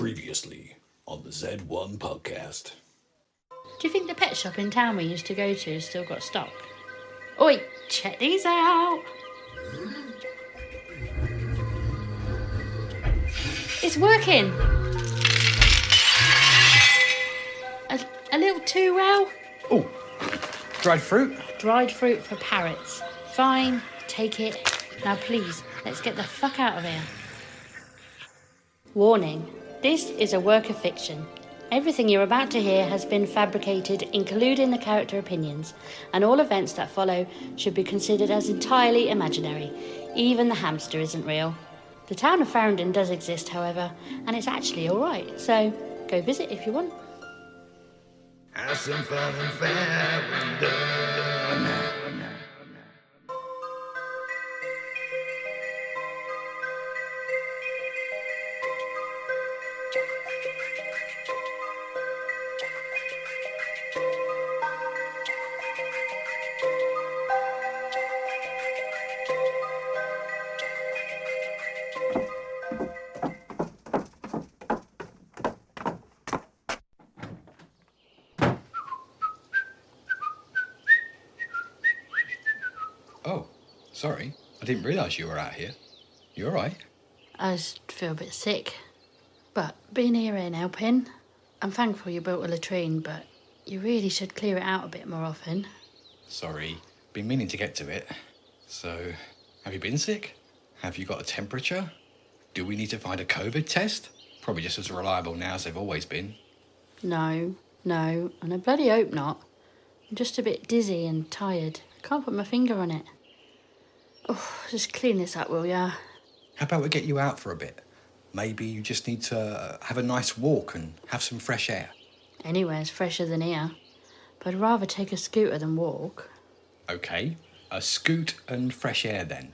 Previously on the Z1 podcast. Do you think the pet shop in town we used to go to has still got stock? Oi, check these out! It's working! A little too well. Oh, dried fruit? Dried fruit for parrots. Fine, take it. Now please, let's get the fuck out of here. Warning, this is a work of fiction. Everything you're about to hear has been fabricated, including the character opinions, and all events that follow should be considered as entirely imaginary. Even the hamster isn't real. The town of Farringdon does exist, however, and it's actually alright, so go visit if you want. Have some fun in Farringdon. Oh, sorry. I didn't realise you were out here. You all right? I just feel a bit sick, but being here ain't helping. I'm thankful you built a latrine, but you really should clear it out a bit more often. Sorry. Been meaning to get to it. So, have you been sick? Have you got a temperature? Do we need to find a COVID test? Probably just as reliable now as they've always been. No, and I bloody hope not. I'm just a bit dizzy and tired. I can't put my finger on it. Oh, just clean this up, will ya? How about we get you out for a bit? Maybe you just need to have a nice walk and have some fresh air. Anywhere's fresher than here, but I'd rather take a scooter than walk. Okay, a scoot and fresh air then.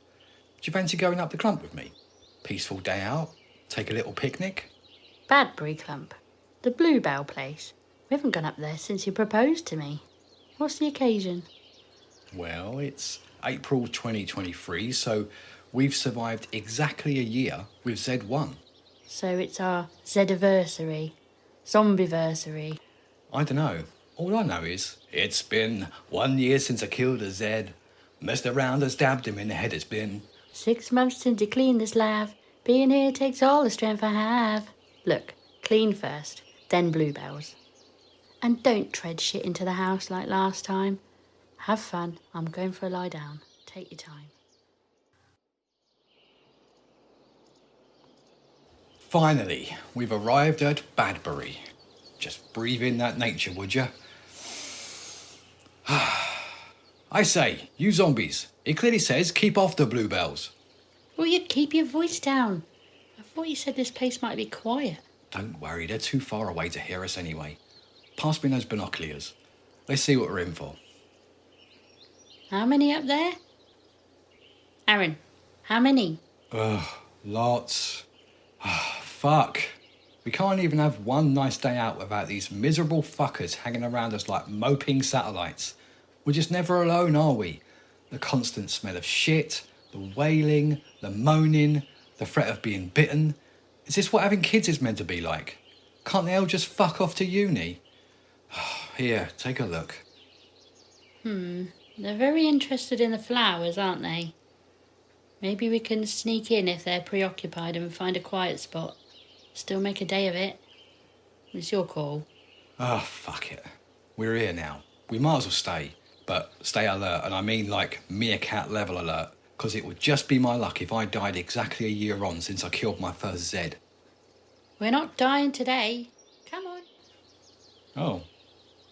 Do you fancy going up the clump with me? Peaceful day out, take a little picnic? Badbury Clump, the Bluebell place. We haven't gone up there since you proposed to me. What's the occasion? Well, it's April 2023, so we've survived exactly a year with Z1. So it's our Zediversary, Zombieversary. I don't know. All I know is it's been 1 year since I killed a Zed. Messed around and stabbed him in the head it's been. 6 months since you cleaned this lav. Being here takes all the strength I have. Look, clean first, then bluebells. And don't tread shit into the house like last time. Have fun. I'm going for a lie down. Take your time. Finally, we've arrived at Badbury. Just breathe in that nature, would you? I say, you zombies, it clearly says keep off the bluebells. Well, you'd keep your voice down. I thought you said this place might be quiet. Don't worry, they're too far away to hear us anyway. Pass me those binoculars. Let's see what we're in for. How many up there? Aaron, how many? Lots. Fuck. We can't even have one nice day out without these miserable fuckers hanging around us like moping satellites. We're just never alone, are we? The constant smell of shit, the wailing, the moaning, the threat of being bitten. Is this what having kids is meant to be like? Can't they all just fuck off to uni? Here, take a look. They're very interested in the flowers, aren't they? Maybe we can sneak in if they're preoccupied and find a quiet spot. Still make a day of it. It's your call. Fuck it. We're here now. We might as well stay. But stay alert, and I mean like meerkat level alert. Because it would just be my luck if I died exactly a year on since I killed my first Zed. We're not dying today. Come on. Oh.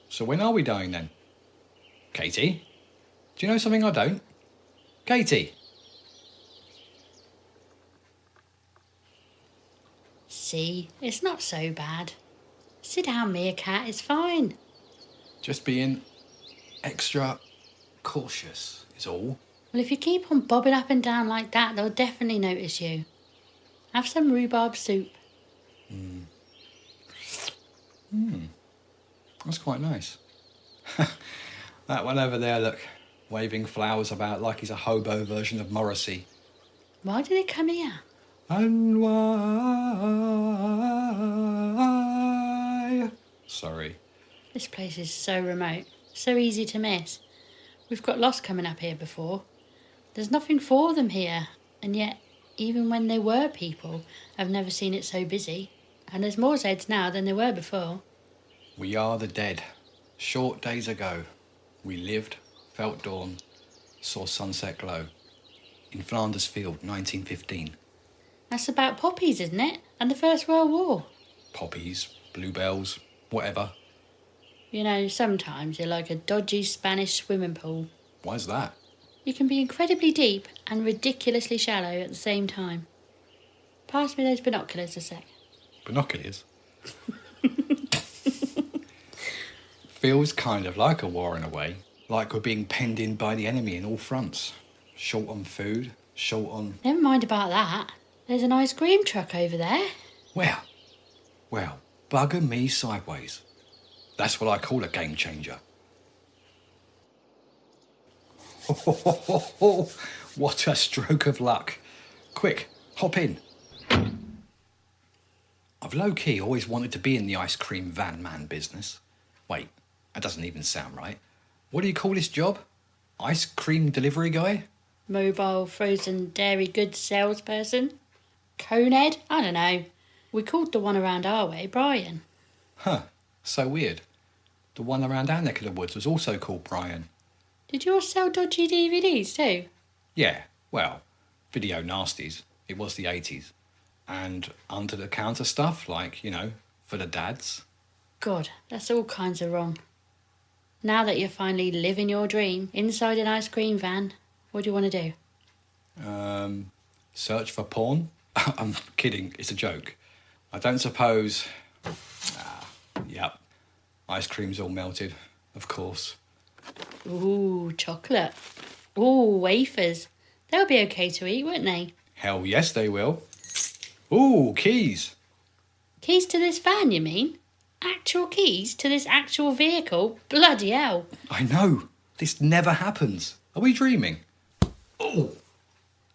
So when are we dying then? Katie? Do you know something I don't? Katie? See, it's not so bad. Sit down, meerkat, it's fine. Just being extra cautious is all. Well, if you keep on bobbing up and down like that, they'll definitely notice you. Have some rhubarb soup. That's quite nice. That one over there, look, waving flowers about like he's a hobo version of Morrissey. Why do they come here? Unwind. Sorry. This place is so remote, so easy to miss. We've got lost coming up here before. There's nothing for them here, and yet, even when they were people, I've never seen it so busy. And there's more Zeds now than there were before. We are the dead. Short days ago, we lived, felt dawn, saw sunset glow. In Flanders Field, 1915. That's about poppies, isn't it? And the First World War. Poppies, bluebells, whatever. You know, sometimes you're like a dodgy Spanish swimming pool. Why's that? You can be incredibly deep and ridiculously shallow at the same time. Pass me those binoculars a sec. Binoculars? Feels kind of like a war in a way. Like we're being penned in by the enemy in all fronts. Short on food, short on... Never mind about that. There's an ice cream truck over there. Where? Well, bugger me sideways. That's what I call a game changer. What a stroke of luck. Quick, hop in. I've low-key always wanted to be in the ice cream van man business. Wait, that doesn't even sound right. What do you call this job? Ice cream delivery guy? Mobile frozen dairy goods salesperson. Conehead? I don't know. We called the one around our way Brian. Huh, so weird. The one around our neck of the woods was also called Brian. Did yours sell dodgy DVDs too? Yeah, well, video nasties. It was the 80s. And under-the-counter stuff, like, you know, for the dads. God, that's all kinds of wrong. Now that you're finally living your dream inside an ice cream van, what do you want to do? Search for porn? I'm kidding, it's a joke. I don't suppose... Yep. Ice cream's all melted, of course. Ooh, chocolate. Ooh, wafers. They'll be okay to eat, won't they? Hell yes, they will. Ooh, keys. Keys to this van, you mean? Actual keys to this actual vehicle? Bloody hell. I know. This never happens. Are we dreaming? Oh.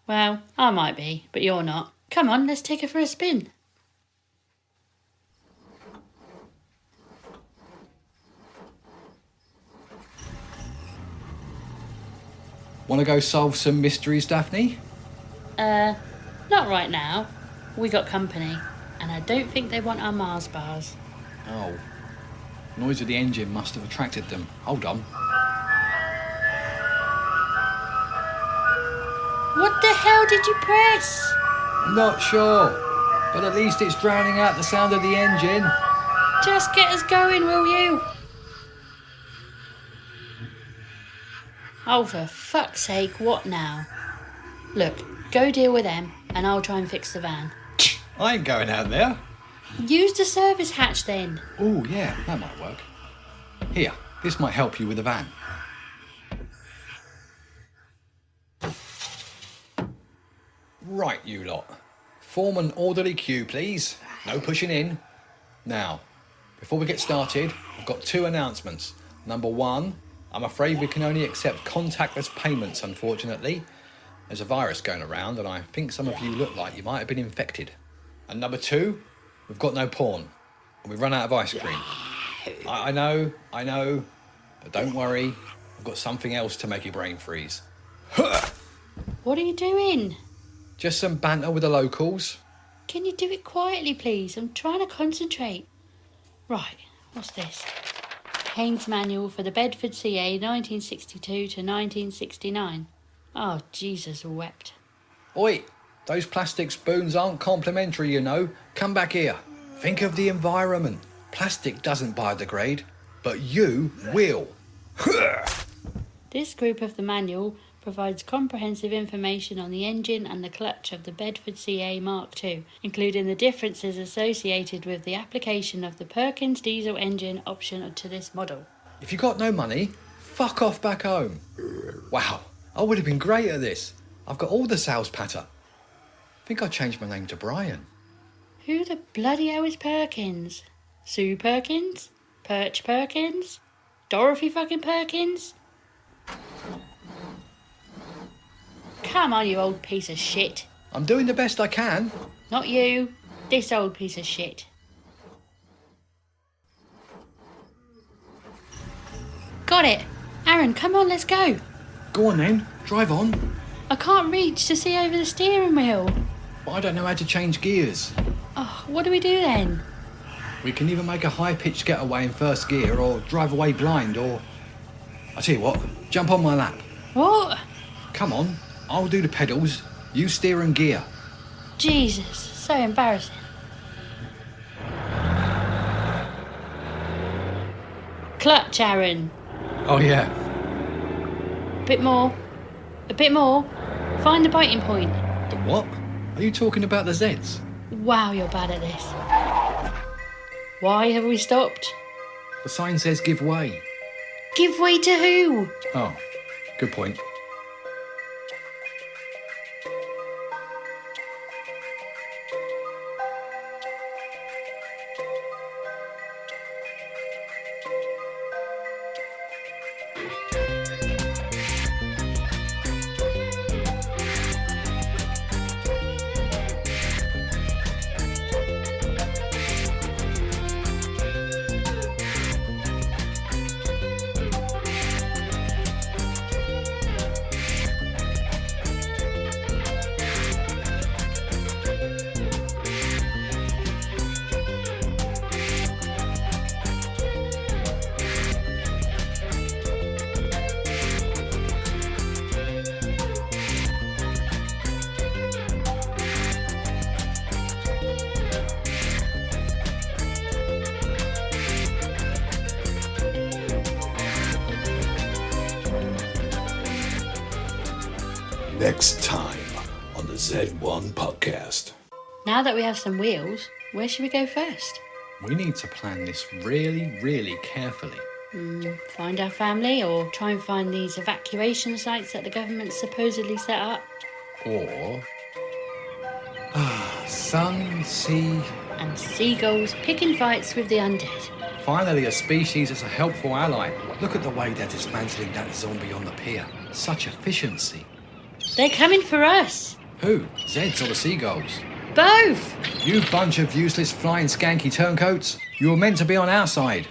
Well, I might be, but you're not. Come on, let's take her for a spin. Want to go solve some mysteries, Daphne? Not right now. We got company, and I don't think they want our Mars bars. Oh. Noise of the engine must have attracted them. Hold on. What the hell did you press? Not sure, but at least it's drowning out the sound of the engine. Just get us going, will you? Oh, for fuck's sake, what now? Look, go deal with them, and I'll try and fix the van. I ain't going out there. Use the service hatch then. Oh, yeah, that might work. Here, this might help you with the van. Right, you lot. Form an orderly queue, please. No pushing in. Now, before we get started, I've got two announcements. Number one, I'm afraid we can only accept contactless payments, unfortunately. There's a virus going around, and I think some of you look like you might have been infected. And number two, we've got no porn, and we've run out of ice cream. I know, but don't worry, I've got something else to make your brain freeze. What are you doing? Just some banter with the locals. Can you do it quietly, please? I'm trying to concentrate. Right, what's this? Haynes Manual for the Bedford CA 1962 to 1969. Oh, Jesus wept. Oi, those plastic spoons aren't complimentary, you know. Come back here. Think of the environment. Plastic doesn't biodegrade, but you will. This group of the manual provides comprehensive information on the engine and the clutch of the Bedford CA Mark II, including the differences associated with the application of the Perkins diesel engine option to this model. If you got no money, fuck off back home. Wow, I would have been great at this. I've got all the sales patter. I think I'll change my name to Brian. Who the bloody hell is Perkins? Sue Perkins? Perch Perkins? Dorothy fucking Perkins? Come on, you old piece of shit. I'm doing the best I can. Not you. This old piece of shit. Got it. Aaron, come on, let's go. Go on then, drive on. I can't reach to see over the steering wheel. But I don't know how to change gears. Oh, what do we do then? We can either make a high-pitched getaway in first gear or drive away blind or... I tell you what, jump on my lap. What? Come on, I'll do the pedals, you steer and gear. Jesus, so embarrassing. Clutch, Aaron. Oh yeah, A bit more. A bit more. Find the biting point. the what? Are you talking about the Zeds? Wow, you're bad at this. Why have we stopped? The sign says give way. Give way to who? Oh, good point. Next time on the Z1 podcast. Now that we have some wheels, where should we go first? We need to plan this really, really carefully. Find our family or try and find these evacuation sites that the government supposedly set up? Or... sun, sea... And seagulls picking fights with the undead. Finally, a species that's a helpful ally. Look at the way they're dismantling that zombie on the pier. Such efficiency. They're coming for us. Who? Zeds or the seagulls? Both. You bunch of useless flying skanky turncoats. You were meant to be on our side.